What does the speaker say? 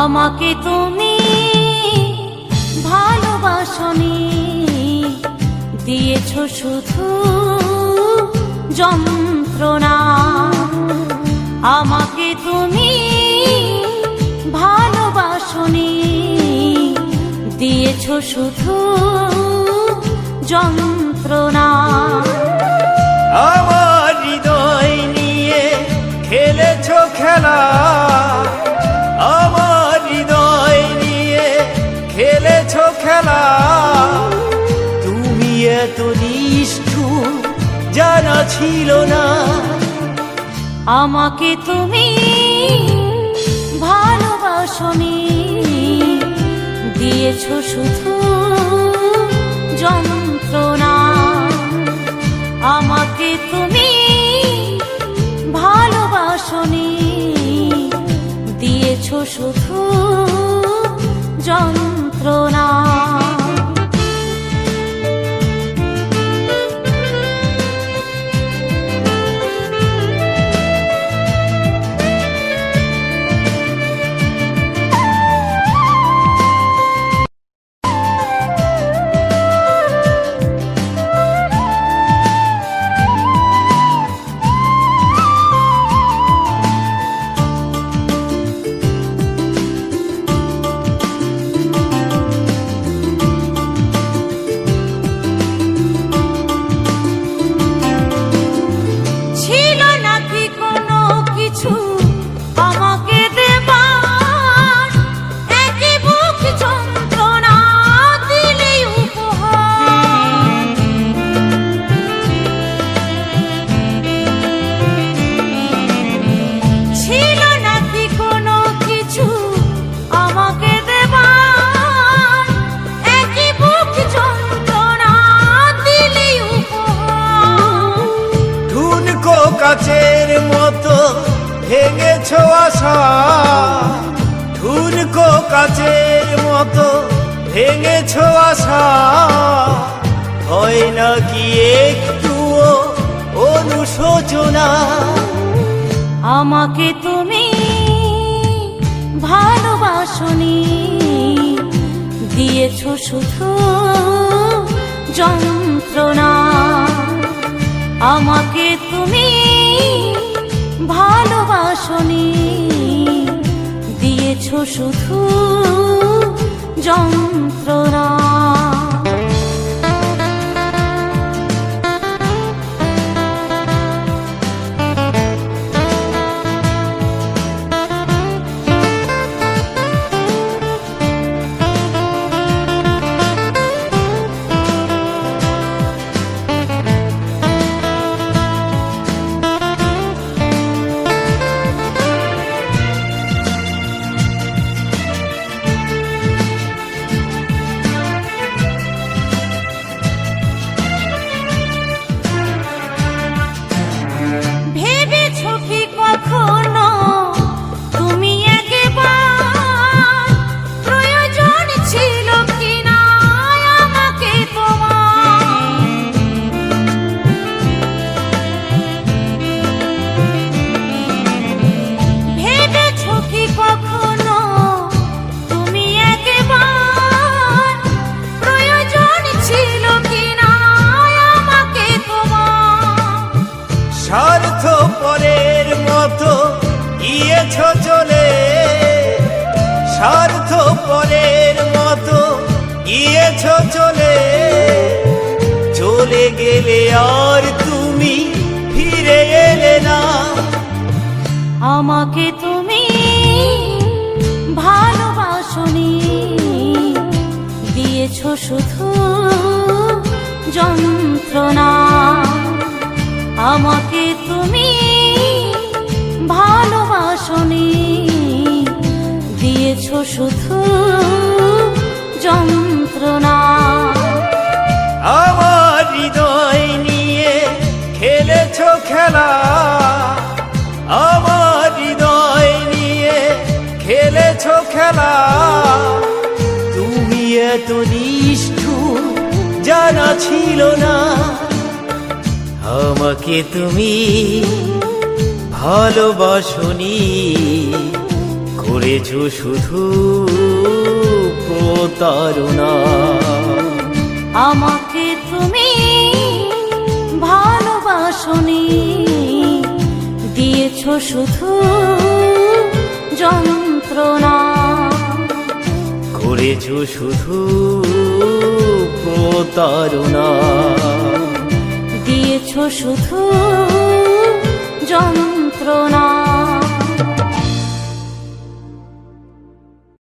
আমাকে তুমি ভালোবাসনি, দিয়েছো শুধু যন্ত্রণা। আমাকে তুমি ভালোবাসনি, দিয়েছো শুধু যন্ত্রণা। আমার হৃদয় নিয়ে খেলেছো খেলা, আমার হৃদয় নিয়ে খেলেছো খেলা। তুমি এত নিষ্ঠুর জানা ছিল না। আমাকে তুমি ভালোবাসনি, দিয়েছো শুধু যন্ত্রণা। আমাকে তুমি ভালোবাসনি, দিয়েছো শুধু যন্ত্রণা। কাচের মতো ভেঙেছো আশা, ঠুনকো কাচের মতো ভেঙেছো আশা। হয় নাকি একটুও অনুশোচনা? আমাকে তুমি ভালোবাসনি, দিয়েছো শুধু যন্ত্রণা। আমাকে তুমি ভালোবাসনি, দিয়েছো শুধু যন্ত্রণা। স্বার্থপরের মতো গিয়েছো চলে, স্বার্থপরের মতো গিয়েছো চলে। চলে গেলে আর তুমি ফিরে এলে না। আমাকে তুমি ভালোবাসনি, দিয়েছো শুধু যন্ত্রণা। আমাকে তুমি ভালোবাসনি, দিয়েছো শুধু যন্ত্রণা। আমার হৃদয় নিয়ে খেলেছো খেলা, আমার হৃদয় নিয়ে খেলেছো খেলা। তুমি এত নিষ্ঠুর জানা ছিল না। আমাকে তুমি ভালোবাসনি, করেছো শুধু প্রতারণা। আমাকে তুমি ভালোবাসনি, দিয়েছো শুধু যন্ত্রণা। করেছো শুধু প্রতারণা, দিয়েছো শুধু